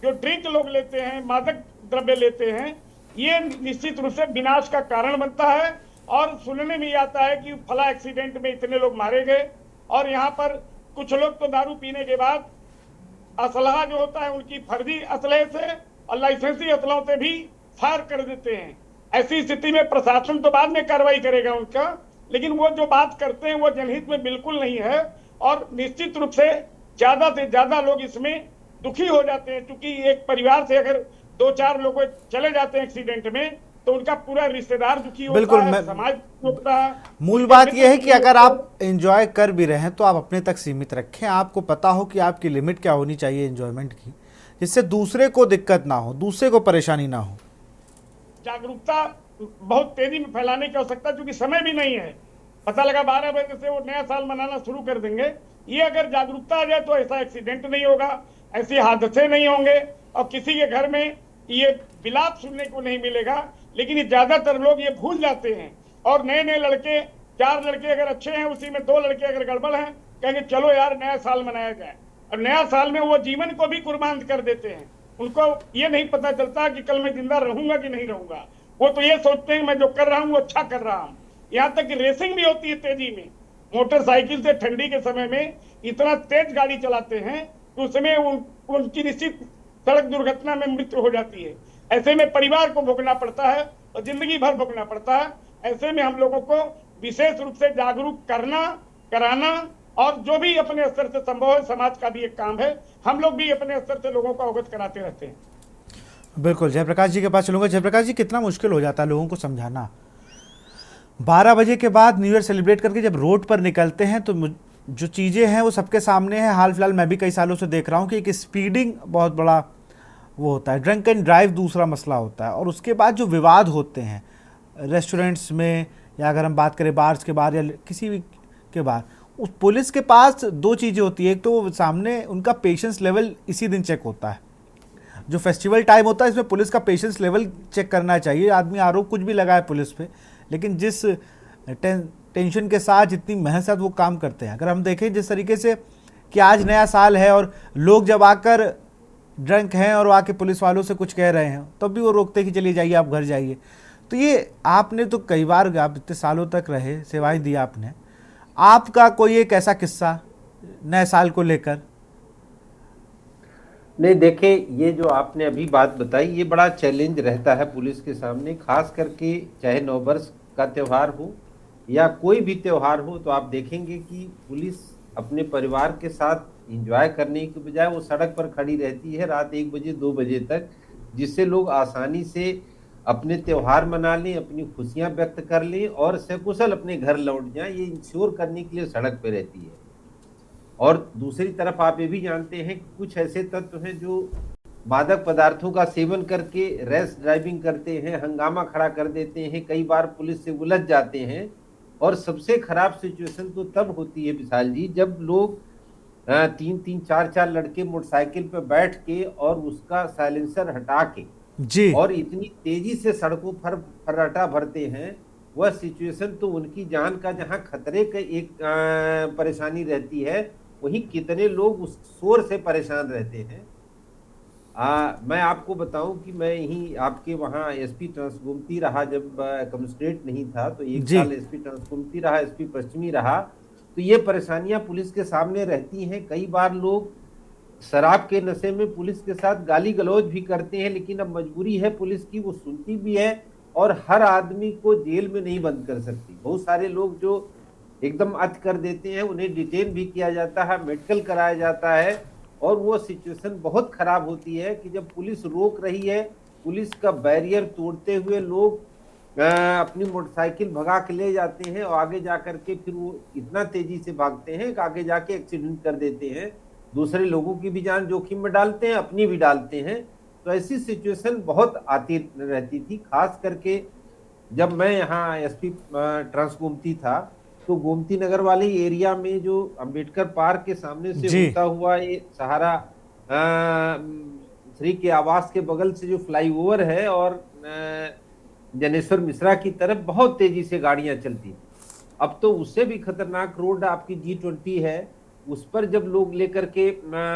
जो ड्रिंक लोग लेते हैं, मादक द्रव्य लेते हैं, ये निश्चित रूप से विनाश का कारण बनता है। और सुनने में आता है कि फला एक्सीडेंट में इतने लोग मारे गए, और यहाँ पर कुछ लोग तो दारू पीने के बाद असलहा जो होता है उनकी फर्जी असलहे से और लाइसेंसी असलहों से भी फायर कर देते हैं। ऐसी स्थिति में प्रशासन तो बाद में कार्रवाई करेगा उनका, लेकिन वो जो बात करते हैं वो जनहित में बिल्कुल नहीं है। और निश्चित रूप से ज्यादा लोग इसमें दुखी हो जाते हैं, क्योंकि एक परिवार से अगर 2-4 लोग चले जाते हैं एक्सीडेंट में तो उनका पूरा रिश्तेदार दुखी होता बिल्कुल, है, समाज होता है। मूल बात यह है कि अगर आप एंजॉय कर भी रहे हैं तो आप अपने तक सीमित रखें। आपको पता हो कि आपकी लिमिट क्या होनी चाहिए एंजॉयमेंट की, जिससे दूसरे को दिक्कत ना हो, दूसरे को परेशानी ना हो। जागरूकता बहुत तेजी में फैलाने की आवश्यकता, क्योंकि समय भी नहीं है। पता लगा 12 बजे से वो नया साल मनाना शुरू कर देंगे। ये अगर जागरूकता आ जाए तो ऐसा एक्सीडेंट नहीं होगा, ऐसे हादसे नहीं होंगे, और किसी के घर में ये विलाप सुनने को नहीं मिलेगा। लेकिन ज्यादातर लोग ये भूल जाते हैं, और नए लड़के, 4 लड़के अगर अच्छे हैं, उसी में 2 लड़के अगर गड़बड़ हैं, कहेंगे चलो यार नया साल मनाया जाए, और नया साल में वो जीवन को भी कुर्बान कर देते हैं। उनको ये नहीं पता चलता कि कल मैं जिंदा रहूंगा कि नहीं रहूंगा। वो तो ये सोचते हैं मैं जो कर रहा हूँ वो अच्छा कर रहा हूँ। यहाँ तक कि रेसिंग भी होती है तेजी में, मोटरसाइकिल से ठंडी के समय में इतना तेज गाड़ी चलाते हैं कि उसमें उनकी निश्चित सड़क दुर्घटना में मृत्यु हो जाती है। ऐसे में परिवार को भोगना पड़ता है और जिंदगी भर भोगना पड़ता है। ऐसे में हम लोगों को विशेष रूप से जागरूक करना, कराना, और जो भी अपने स्तर से संभव है, समाज का भी एक काम है, हम लोग भी अपने स्तर से लोगों को अवगत कराते रहते हैं। बिल्कुल, जयप्रकाश जी के पास चलूंगा। जयप्रकाश जी, कितना मुश्किल हो जाता है लोगों को समझाना। 12 बजे के बाद न्यू ईयर सेलिब्रेट करके जब रोड पर निकलते हैं तो जो चीज़ें हैं वो सबके सामने है। हाल फिलहाल मैं भी कई सालों से देख रहा हूँ कि एक स्पीडिंग बहुत बड़ा वो होता है, ड्रंक एंड ड्राइव दूसरा मसला होता है, और उसके बाद जो विवाद होते हैं रेस्टोरेंट्स में, या अगर हम बात करें बार्स के बाहर या किसी भी के बाहर, उस पुलिस के पास 2 चीज़ें होती है। एक तो सामने उनका पेशेंस लेवल इसी दिन चेक होता है। जो फेस्टिवल टाइम होता है इसमें पुलिस का पेशेंस लेवल चेक करना चाहिए। आदमी आरोप कुछ भी लगाए पुलिस पे, लेकिन जिस टेंशन के साथ, जितनी मेहनत से वो काम करते हैं, अगर हम देखें जिस तरीके से कि आज नया साल है और लोग जब आकर ड्रंक हैं और आके पुलिस वालों से कुछ कह रहे हैं तब भी वो रोकते कि चलिए जाइए आप घर जाइए। तो ये आपने तो कई बार, आप इतने सालों तक रहे, सेवाएं दी आपने, आपका कोई एक ऐसा किस्सा नए साल को लेकर? नहीं, देखिए, ये जो आपने अभी बात बताई ये बड़ा चैलेंज रहता है पुलिस के सामने, खास करके चाहे नववर्ष का त्यौहार हो या कोई भी त्यौहार हो। तो आप देखेंगे कि पुलिस अपने परिवार के साथ एंजॉय करने के बजाय वो सड़क पर खड़ी रहती है रात 1 बजे 2 बजे तक, जिससे लोग आसानी से अपने त्यौहार मना लें, अपनी खुशियां व्यक्त कर लें और सकुशल अपने घर लौट जाएं। ये इंश्योर करने के लिए सड़क पर रहती है। और दूसरी तरफ आप ये भी जानते हैं कि कुछ ऐसे तत्व हैं जो मादक पदार्थों का सेवन करके रैश ड्राइविंग करते हैं, हंगामा खड़ा कर देते हैं, कई बार पुलिस से उलझ जाते हैं। और सबसे खराब सिचुएशन तो तब होती है विशाल जी, जब लोग 3-3, 4-4 लड़के मोटरसाइकिल पर बैठ के और उसका साइलेंसर हटा के जी, और इतनी तेजी से सड़कों पर फर्राटा भरते हैं। वह सिचुएशन तो उनकी जान का जहां खतरे का एक परेशानी रहती है, वहीं कितने लोग उस शोर से परेशान रहते हैं। मैं आपको बताऊं कि मैं यहीं आपके वहाँ एसपी ट्रांसगोमती रहा, जब कमिश्नरेट नहीं था तो 1 साल एसपी ट्रांसगोमती रहा, एसपी पश्चिमी रहा। तो ये परेशानियां पुलिस के सामने रहती हैं। कई बार लोग शराब के नशे में पुलिस के साथ गाली गलौज भी करते हैं, लेकिन अब मजबूरी है पुलिस की, वो सुनती भी है और हर आदमी को जेल में नहीं बंद कर सकती। बहुत सारे लोग जो एकदम अति कर देते हैं उन्हें डिटेन भी किया जाता है, मेडिकल कराया जाता है। और वो सिचुएशन बहुत खराब होती है कि जब पुलिस रोक रही है, पुलिस का बैरियर तोड़ते हुए लोग अपनी मोटरसाइकिल भगा के ले जाते हैं और आगे जाकर के फिर वो इतना तेजी से भागते हैं कि आगे जाके एक्सीडेंट कर देते हैं, दूसरे लोगों की भी जान जोखिम में डालते हैं, अपनी भी डालते हैं। तो ऐसी सिचुएशन बहुत आती रहती थी, खास करके जब मैं यहाँ एसपी ट्रांसगोमती था तो गोमती नगर वाले एरिया में जो अंबेडकर पार्क के सामने से होता हुआ ये सहारा 3 के आवास के बगल से जो फ्लाईओवर है और जनेश्वर मिश्रा की तरफ बहुत तेजी से गाड़ियां चलती, अब तो उससे भी खतरनाक रोड आपकी G20 है, उस पर जब लोग लेकर के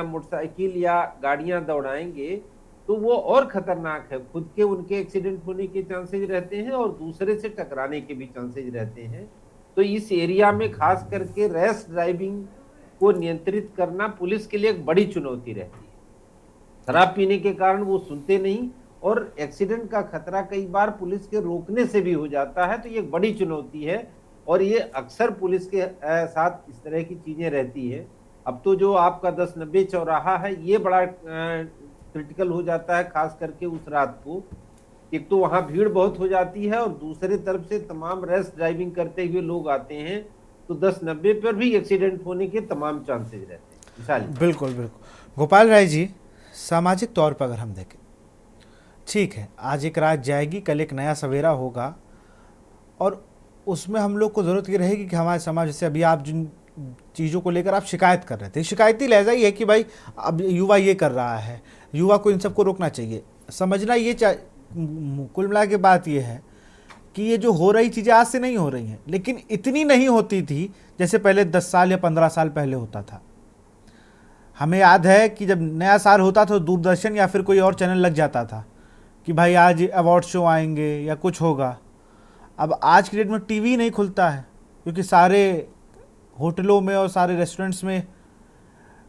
मोटरसाइकिल या गाड़ियां दौड़ाएंगे तो वो और खतरनाक है। खुद के उनके एक्सीडेंट होने के चांसेस रहते हैं और दूसरे से टकराने के भी चांसेस रहते हैं। तो इस एरिया में खास करके रैश ड्राइविंग को नियंत्रित करना पुलिस के लिए एक बड़ी चुनौती रहती है। शराब पीने के कारण वो सुनते नहीं और एक्सीडेंट का खतरा कई बार पुलिस के रोकने से भी हो जाता है। तो ये एक बड़ी चुनौती है और ये अक्सर पुलिस के साथ इस तरह की चीजें रहती है। अब तो जो आपका 1090 चौराहा है ये बड़ा क्रिटिकल हो जाता है, खास करके उस रात को। एक तो वहां भीड़ बहुत हो जाती है और दूसरे तरफ से तमाम रैश ड्राइविंग करते हुए लोग आते हैं, तो 1090 पर भी एक्सीडेंट होने के तमाम चांसेस रहते हैं। विशाल, बिल्कुल बिल्कुल। गोपाल राय जी, सामाजिक तौर पर अगर हम देखें, ठीक है, आज एक रात जाएगी, कल एक नया सवेरा होगा और उसमें हम लोग को ज़रूरत ये रहेगी कि हमारे समाज, जैसे अभी आप जिन चीज़ों को लेकर आप शिकायत कर रहे थे, शिकायती लहजा ये है कि भाई अब युवा ये कर रहा है, युवा को इन सबको रोकना चाहिए। समझना ये कुल मिला के बात ये है कि ये जो हो रही चीज़ें आज से नहीं हो रही हैं, लेकिन इतनी नहीं होती थी जैसे पहले 10 साल या 15 साल पहले होता था। हमें याद है कि जब नया साल होता था तो दूरदर्शन या फिर कोई और चैनल लग जाता था कि भाई आज अवार्ड शो आएंगे या कुछ होगा। अब आज की डेट में टीवी नहीं खुलता है क्योंकि सारे होटलों में और सारे रेस्टोरेंट्स में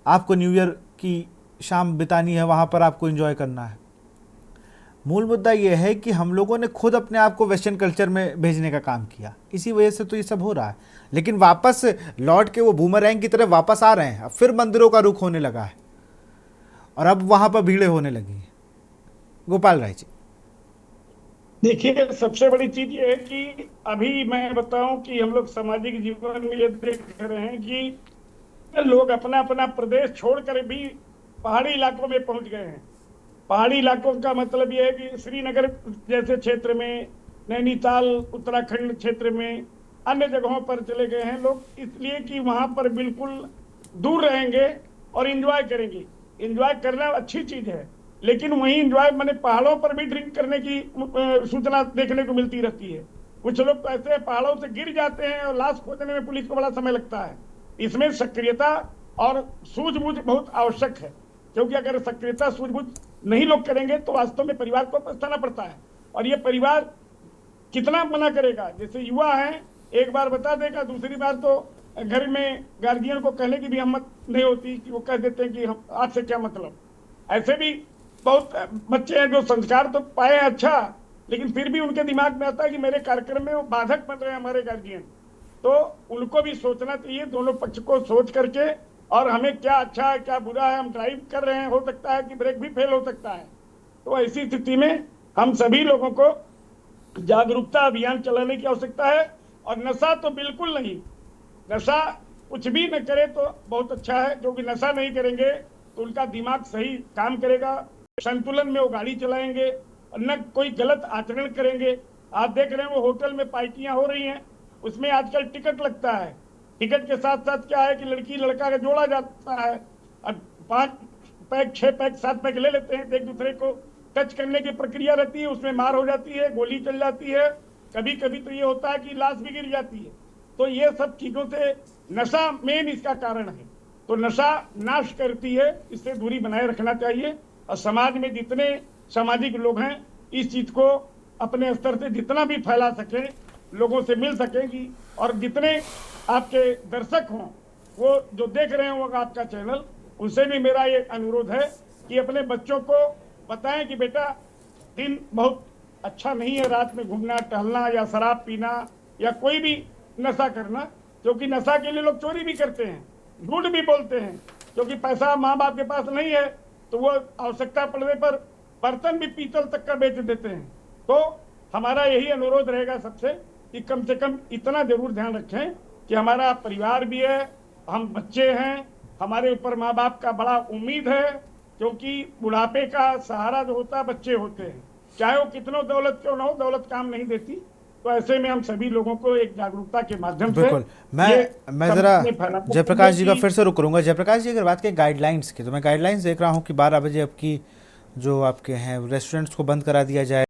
आपको न्यू ईयर की शाम बितानी है, वहाँ पर आपको एंजॉय करना है। मूल मुद्दा यह है कि हम लोगों ने खुद अपने आप को वेस्टर्न कल्चर में भेजने का काम किया, इसी वजह से तो ये सब हो रहा है। लेकिन वापस लौट के वो बूमरैंग की तरह वापस आ रहे हैं। अब फिर मंदिरों का रुख होने लगा है और अब वहाँ पर भीड़ें होने लगी हैं। गोपाल राय जी, देखिए, सबसे बड़ी चीज ये है कि अभी मैं बताऊं कि हम लोग सामाजिक जीवन में ये देख रहे हैं कि लोग अपना अपना प्रदेश छोड़कर भी पहाड़ी इलाकों में पहुंच गए हैं। पहाड़ी इलाकों का मतलब ये है कि श्रीनगर जैसे क्षेत्र में, नैनीताल, उत्तराखंड क्षेत्र में, अन्य जगहों पर चले गए हैं लोग, इसलिए कि वहां पर बिल्कुल दूर रहेंगे और एंजॉय करेंगे। एंजॉय करना अच्छी चीज है, लेकिन वहीं एंजॉय मैंने पहाड़ों पर भी ड्रिंक करने की सूचना देखने को मिलती रहती है। कुछ लोग तो ऐसे पहाड़ों से गिर जाते हैं और लाश खोजने में पुलिस को बड़ा समय लगता है। इसमें सक्रियता और सूझबूझ बहुत आवश्यक है, क्योंकि अगर सक्रियता सूझबूझ नहीं लोग करेंगे तो वास्तव में परिवार को पछताना पड़ता है। और ये परिवार कितना मना करेगा? जैसे युवा है, एक बार बता देगा, दूसरी बार तो घर में गार्जियन को कहने की भी हिम्मत नहीं होती कि वो कह देते हैं कि हम आपसे क्या मतलब। ऐसे भी बहुत बच्चे हैं जो संस्कार तो पाए अच्छा, लेकिन फिर भी उनके दिमाग में आता है कि मेरे कार्यक्रम में वो बाधक बन रहे हैं हमारे गार्जियन। तो उनको भी सोचना चाहिए, दोनों पक्ष को सोच करके, और हमें क्या अच्छा है क्या बुरा है। हम ड्राइव कर रहे हैं, हो सकता है कि ब्रेक भी फेल हो सकता है। तो ऐसी स्थिति में हम सभी लोगों को जागरूकता अभियान चलाने की आवश्यकता है। और नशा तो बिल्कुल नहीं, नशा कुछ भी न करे तो बहुत अच्छा है, क्योंकि नशा नहीं करेंगे तो उनका दिमाग सही काम करेगा, संतुलन में वो गाड़ी चलाएंगे और न कोई गलत आचरण करेंगे। आप देख रहे हैं वो होटल में पार्टियां हो रही हैं, उसमें आजकल टिकट लगता है। टिकट के साथ साथ क्या है कि लड़की लड़का का जोड़ा जाता है और 5 पैक 6 पैक 7 पैक ले लेते हैं, एक दूसरे को टच करने की प्रक्रिया रहती है, उसमें मार हो जाती है, गोली चल जाती है, कभी कभी तो ये होता है कि लाश भी गिर जाती है। तो ये सब चीजों से नशा मेन इसका कारण है। तो नशा नाश करती है, इससे दूरी बनाए रखना चाहिए। और समाज में जितने सामाजिक लोग हैं इस चीज को अपने स्तर से जितना भी फैला सकें, लोगों से मिल सकेंगी। और जितने आपके दर्शक हों, वो जो देख रहे हों आपका चैनल, उनसे भी मेरा ये अनुरोध है कि अपने बच्चों को बताएं कि बेटा दिन बहुत अच्छा नहीं है रात में घूमना टहलना या शराब पीना या कोई भी नशा करना, क्योंकि नशा के लिए लोग चोरी भी करते हैं, झूठ भी बोलते हैं, क्योंकि पैसा माँ बाप के पास नहीं है तो वो आवश्यकता पड़ने पर बर्तन भी पीतल तक का बेच देते हैं। तो हमारा यही अनुरोध रहेगा सबसे कि कम से कम इतना जरूर ध्यान रखें कि हमारा परिवार भी है, हम बच्चे हैं, हमारे ऊपर माँ बाप का बड़ा उम्मीद है, क्योंकि बुढ़ापे का सहारा जो होता है बच्चे होते हैं, चाहे वो कितनो दौलत क्यों ना हो, दौलत काम नहीं देती। तो ऐसे में हम सभी लोगों को एक जागरूकता के माध्यम से, बिल्कुल। मैं जरा जयप्रकाश जी का फिर से रुक करूंगा। जयप्रकाश जी, अगर बात करें गाइडलाइंस की, तो मैं गाइडलाइंस देख रहा हूं कि 12 बजे आपकी जो आपके हैं रेस्टोरेंट्स को बंद करा दिया जाए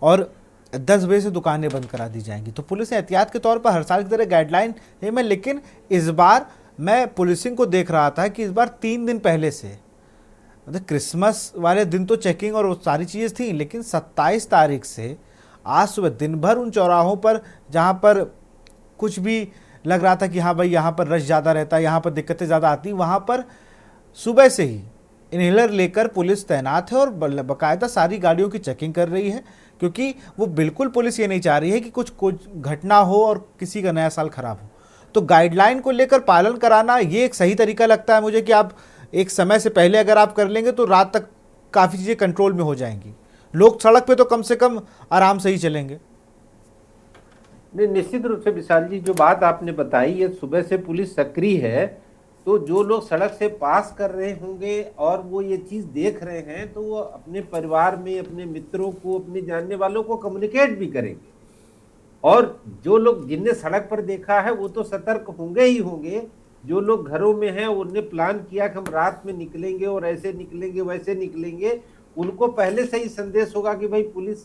और 10 बजे से दुकानें बंद करा दी जाएंगी। तो पुलिस ने एहतियात के तौर पर हर साल की तरह गाइडलाइन है में, लेकिन इस बार मैं पुलिसिंग को देख रहा था कि इस बार 3 दिन पहले से, मतलब क्रिसमस वाले दिन तो चेकिंग और वो सारी चीज़ें थी, लेकिन 27 तारीख से आज सुबह दिन भर उन चौराहों पर जहाँ पर कुछ भी लग रहा था कि हाँ भाई यहाँ पर रश ज़्यादा रहता है, यहाँ पर दिक्कतें ज़्यादा आती, वहाँ पर सुबह से ही इन्हेलर लेकर पुलिस तैनात है और बाकायदा सारी गाड़ियों की चेकिंग कर रही है, क्योंकि वो बिल्कुल पुलिस ये नहीं चाह रही है कि कुछ घटना हो और किसी का नया साल खराब हो। तो गाइडलाइन को लेकर पालन कराना ये एक सही तरीका लगता है मुझे कि आप एक समय से पहले अगर आप कर लेंगे तो रात तक काफ़ी चीज़ें कंट्रोल में हो जाएंगी, लोग सड़क पे तो कम से कम आराम से ही चलेंगे। नहीं, निश्चित रूप से विशाल जी जो बात आपने बताई, ये सुबह से पुलिस सक्रिय है, तो जो लोग सड़क से पास कर रहे होंगे और वो ये चीज़ देख रहे हैं तो वो अपने परिवार में, अपने मित्रों को, अपने जानने वालों को कम्युनिकेट भी करेंगे। और जो लोग जिनने सड़क पर देखा है वो तो सतर्क होंगे ही होंगे। जो लोग घरों में हैं उनने प्लान किया कि हम रात में निकलेंगे और ऐसे निकलेंगे वैसे निकलेंगे, उनको पहले से ही संदेश होगा कि भाई पुलिस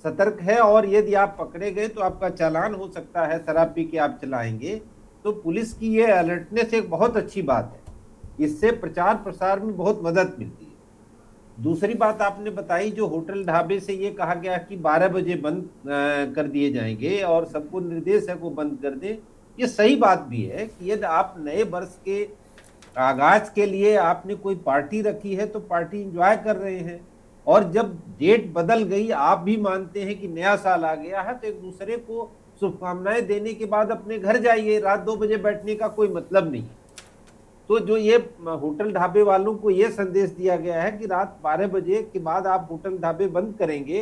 सतर्क है और यदि आप पकड़े गए तो आपका चालान हो सकता है, शराब पी के आप चलाएंगे। तो पुलिस की ये अलर्टनेस एक बहुत अच्छी बात है, इससे प्रचार प्रसार में बहुत मदद मिलती है। दूसरी बात आपने बताई, जो होटल ढाबे से ये कहा गया कि 12 बजे बंद कर दिए जाएंगे और सबको निर्देश है वो बंद कर दें, ये सही बात भी है कि यदि आप नए वर्ष के आगाज के लिए आपने कोई पार्टी रखी है तो पार्टी एंजॉय कर रहे हैं, और जब डेट बदल गई, आप भी मानते हैं कि नया साल आ गया है, तो एक दूसरे को शुभकामनाएं देने के बाद अपने घर जाइए। रात 2 बजे बैठने का कोई मतलब नहीं। तो जो ये होटल ढाबे वालों को ये संदेश दिया गया है कि रात 12 बजे के बाद आप होटल ढाबे बंद करेंगे,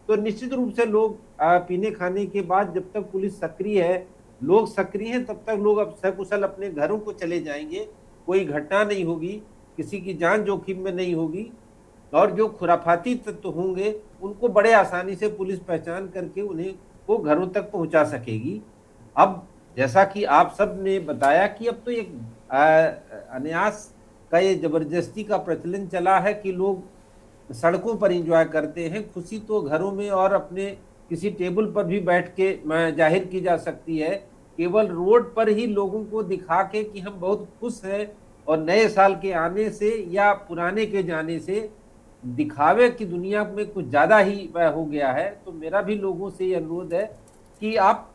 तो निश्चित रूप से लोग पीने खाने के बाद, जब तक पुलिस सक्रिय है, लोग सक्रिय हैं, तब तक लोग अब सकुशल अपने घरों को चले जाएंगे, कोई घटना नहीं होगी, किसी की जान जोखिम में नहीं होगी। और जो खुराफाती तत्व होंगे उनको बड़े आसानी से पुलिस पहचान करके उन्हें को घरों तक पहुंचा सकेगी। अब जैसा कि आप सब ने बताया कि अब तो एक अन्यास का ये जबरदस्ती का प्रचलन चला है कि लोग सड़कों पर एंजॉय करते हैं। खुशी तो घरों में और अपने किसी टेबल पर भी बैठ के जाहिर की जा सकती है, केवल रोड पर ही लोगों को दिखा के कि हम बहुत खुश हैं और नए साल के आने से या पुराने के जाने से दिखावे की दुनिया में कुछ ज़्यादा ही हो गया है। तो मेरा भी लोगों से ये अनुरोध है कि आप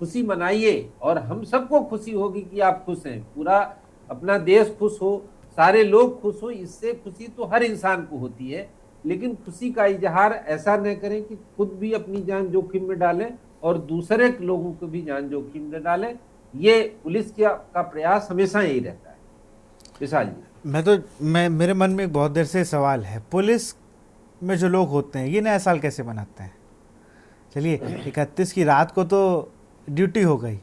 खुशी मनाइए और हम सबको खुशी होगी कि आप खुश हैं, पूरा अपना देश खुश हो, सारे लोग खुश हो, इससे खुशी तो हर इंसान को होती है। लेकिन खुशी का इजहार ऐसा न करें कि खुद भी अपनी जान जोखिम में डालें और दूसरे लोगों को भी जान जोखिम में डालें। ये पुलिस का प्रयास हमेशा यही रहता है। विशाल जी, मेरे मन में एक बहुत देर से सवाल है, पुलिस में जो लोग होते हैं ये नया साल कैसे मनाते हैं? चलिए 31 की रात को तो ड्यूटी हो गई,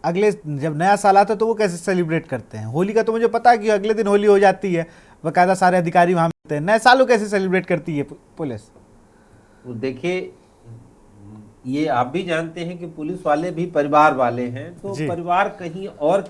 अगले जब नया साल आता है तो वो कैसे सेलिब्रेट करते हैं? होली का तो मुझे पता है कि अगले दिन होली हो जाती है, बाकायदा सारे अधिकारी वहाँ मिलते हैं। नए साल को कैसे सेलिब्रेट करती है पुलिस? तो देखिए, ये आप भी जानते हैं कि पुलिस वाले भी परिवार वाले हैं, तो परिवार कहीं और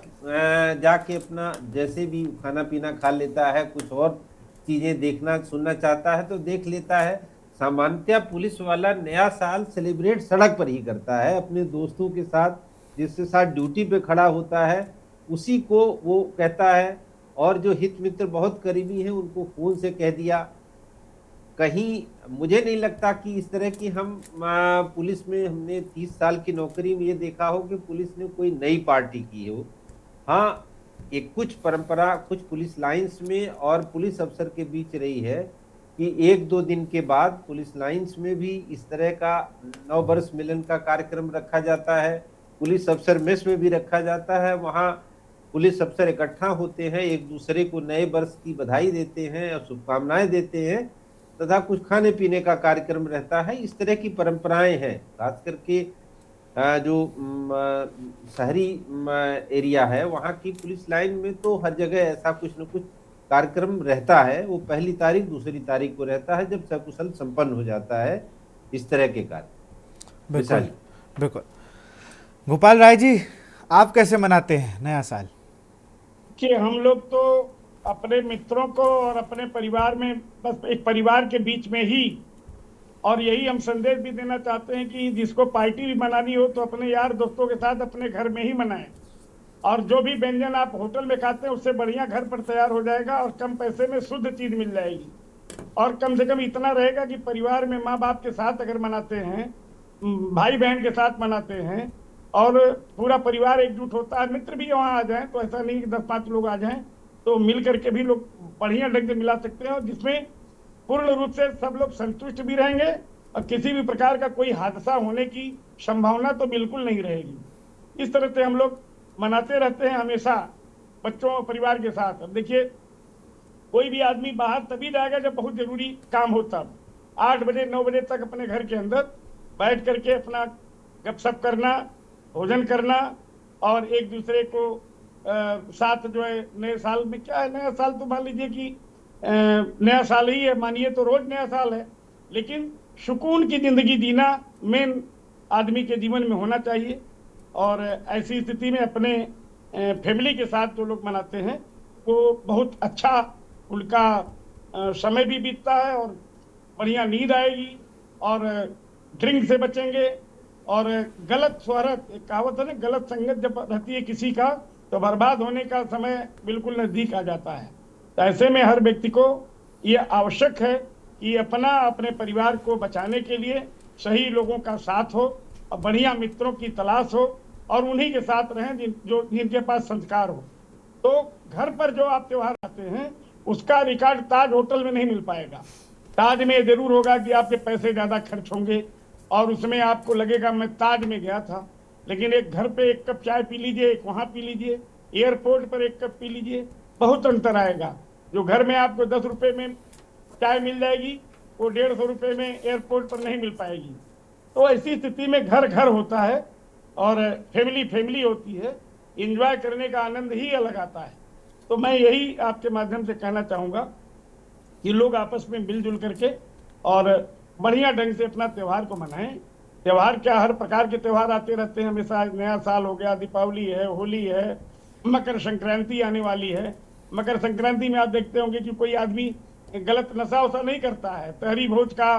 जाके अपना जैसे भी खाना पीना खा लेता है, कुछ और चीजें देखना सुनना चाहता है तो देख लेता है। सामान्यतः पुलिस वाला नया साल सेलिब्रेट सड़क पर ही करता है, अपने दोस्तों के साथ, जिसके साथ ड्यूटी पे खड़ा होता है उसी को वो कहता है, और जो हित मित्र बहुत करीबी हैं उनको फोन से कह दिया। कहीं मुझे नहीं लगता कि इस तरह की हम पुलिस में, हमने 30 साल की नौकरी में ये देखा हो कि पुलिस ने कोई नई पार्टी की हो। हाँ, एक कुछ परंपरा कुछ पुलिस लाइंस में और पुलिस अफसर के बीच रही है कि 1-2 दिन के बाद पुलिस लाइंस में भी इस तरह का नव वर्ष मिलन का कार्यक्रम रखा जाता है, पुलिस अफसर मेस में भी रखा जाता है। वहाँ पुलिस अफसर इकट्ठा होते हैं, एक दूसरे को नए वर्ष की बधाई देते हैं और शुभकामनाएं देते हैं, तथा कुछ खाने पीने का कार्यक्रम रहता है। इस तरह की परंपराएं हैं, खास करके जो शहरी एरिया है वहाँ की पुलिस लाइन में तो हर जगह ऐसा कुछ न कुछ कार्यक्रम रहता है। वो पहली तारीख दूसरी तारीख को रहता है जब सकुशल संपन्न हो जाता है इस तरह के कार्य। बिल्कुल बिल्कुल। गोपाल राय जी, आप कैसे मनाते हैं नया साल? कि हम लोग तो अपने मित्रों को और अपने परिवार में, बस एक परिवार के बीच में ही और यही हम संदेश भी देना चाहते हैं कि जिसको पार्टी भी मनानी हो तो अपने यार दोस्तों के साथ अपने घर में ही मनाएं, और जो भी व्यंजन आप होटल में खाते हैं उससे बढ़िया घर पर तैयार हो जाएगा और कम पैसे में शुद्ध चीज मिल जाएगी। और कम से कम इतना रहेगा कि परिवार में माँ बाप के साथ अगर मनाते हैं, भाई बहन के साथ मनाते हैं और पूरा परिवार एकजुट होता है, मित्र भी वहाँ आ जाएं, तो ऐसा नहीं कि 10-5 लोग आ जाएं, तो मिल करके भी लोग बढ़िया ढंग से मिला सकते हैं, और जिसमें पूर्ण रूप से सब लोग संतुष्ट भी रहेंगे और किसी भी प्रकार का कोई हादसा होने की संभावना तो बिल्कुल नहीं रहेगी। इस तरह से हम लोग मनाते रहते हैं हमेशा बच्चों और परिवार के साथ। अब देखिए, कोई भी आदमी बाहर तभी जाएगा जब बहुत जरूरी काम हो, तब 8 बजे 9 बजे तक अपने घर के अंदर बैठ करके अपना गपशप करना, भोजन करना और एक दूसरे को साथ जो है, नए साल में क्या है, नया साल तो मान लीजिए कि नया साल ही है, मानिए तो रोज नया साल है, लेकिन सुकून की जिंदगी जीना मेन आदमी के जीवन में होना चाहिए। और ऐसी स्थिति में अपने फैमिली के साथ जो लोग मनाते हैं वो बहुत अच्छा उनका समय भी बीतता है और बढ़िया नींद आएगी, और ड्रिंक से बचेंगे, और गलत शोहरत, एक कहावत है ना, गलत संगत जब रहती है किसी का तो बर्बाद होने का समय बिल्कुल नजदीक आ जाता है। तो ऐसे में हर व्यक्ति को ये आवश्यक है कि अपने परिवार को बचाने के लिए सही लोगों का साथ हो और बढ़िया मित्रों की तलाश हो और उन्हीं के साथ रहें जिनके पास संस्कार हो। तो घर पर जो आप त्योहार आते हैं उसका रिकॉर्ड ताज होटल में नहीं मिल पाएगा। ताज में जरूर होगा कि आपके पैसे ज्यादा खर्च होंगे और उसमें आपको लगेगा मैं ताज में गया था, लेकिन एक घर पे 1 कप चाय पी लीजिए, एक वहां पी लीजिए, एयरपोर्ट पर 1 कप पी लीजिए, बहुत अंतर आएगा। जो घर में आपको 10 रुपए में चाय मिल जाएगी वो 150 रुपए में एयरपोर्ट पर नहीं मिल पाएगी। तो ऐसी स्थिति में घर घर होता है और फैमिली होती है, एंजॉय करने का आनंद ही अलग आता है। तो मैं यही आपके माध्यम से कहना चाहूँगा कि लोग आपस में मिलजुल करके और बढ़िया ढंग से अपना त्यौहार को मनाएं। त्यौहार क्या, हर प्रकार के त्यौहार आते रहते हैं हमेशा। नया साल हो गया, दीपावली है, होली है, मकर संक्रांति आने वाली है। मकर संक्रांति में आप देखते होंगे कि कोई आदमी गलत नशा वशा नहीं करता है। तहरी भोज का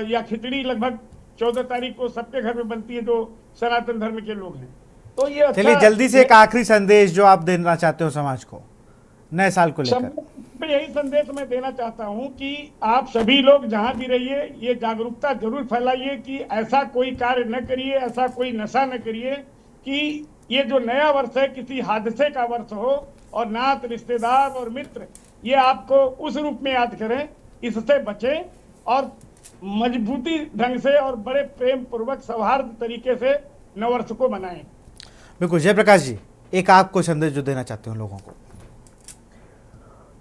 या खिचड़ी लगभग 14 तारीख को सबके घर में बनती है जो सनातन धर्म के लोग हैं। तो ये चलिए जल्दी से एक आखिरी संदेश जो आप देना चाहते हो समाज को नए साल को लेकर। यही संदेश मैं देना चाहता हूं कि आप सभी लोग जहां भी रहिए ये जागरूकता जरूर फैलाइए कि ऐसा कोई कार्य न करिए, ऐसा कोई नशा न करिए कि ये जो नया वर्ष है किसी हादसे का वर्ष हो और नात रिश्तेदार और मित्र ये आपको उस रूप में याद करें। इससे बचें और मजबूती ढंग से और बड़े प्रेम पूर्वक सौहार्द तरीके से नववर्ष को मनाएं। बिल्कुल। जयप्रकाश जी, एक आपको संदेश जो देना चाहते हो लोगों को।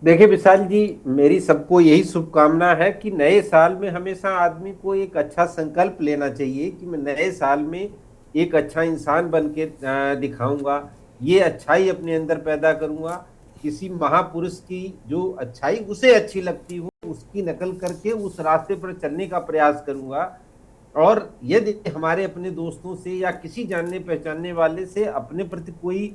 देखिए विशाल जी, मेरी सबको यही शुभकामना है कि नए साल में हमेशा आदमी को एक अच्छा संकल्प लेना चाहिए कि मैं नए साल में एक अच्छा इंसान बन के दिखाऊंगा, ये अच्छाई अपने अंदर पैदा करूंगा, किसी महापुरुष की जो अच्छाई उसे अच्छी लगती हो उसकी नकल करके उस रास्ते पर चलने का प्रयास करूंगा। और यदि हमारे अपने दोस्तों से या किसी जानने पहचानने वाले से अपने प्रति कोई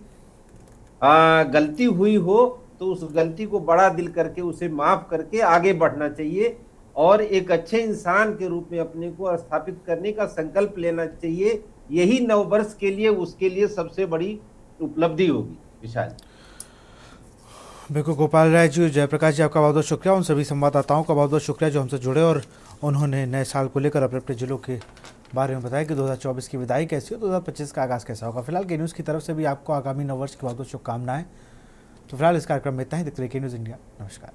गलती हुई हो तो उस गलती को बड़ा दिल करके उसे माफ करके आगे बढ़ना चाहिए और एक अच्छे इंसान के रूप में अपने को स्थापित करने का संकल्प लेना चाहिए। यही नववर्ष के लिए उसके लिए सबसे बड़ी उपलब्धि होगी। विशाल बिल्कुल। गोपाल राय जी, जयप्रकाश जी, आपका बहुत बहुत शुक्रिया। उन सभी संवाददाताओं का बहुत बहुत शुक्रिया जो हमसे जुड़े और उन्होंने नए साल को लेकर अपने अपने जिलों के बारे में बताया कि 2024 की विदाई कैसी हो, 2025 का आगाज़ कैसा होगा। फिलहाल के न्यूज़ की तरफ से भी आपको आगामी नववर्ष की बहुत बहुत शुभकामनाएं। तो फिलहाल इस कार्यक्रम में इतना ही। देखते रहिए के न्यूज़ इंडिया। नमस्कार।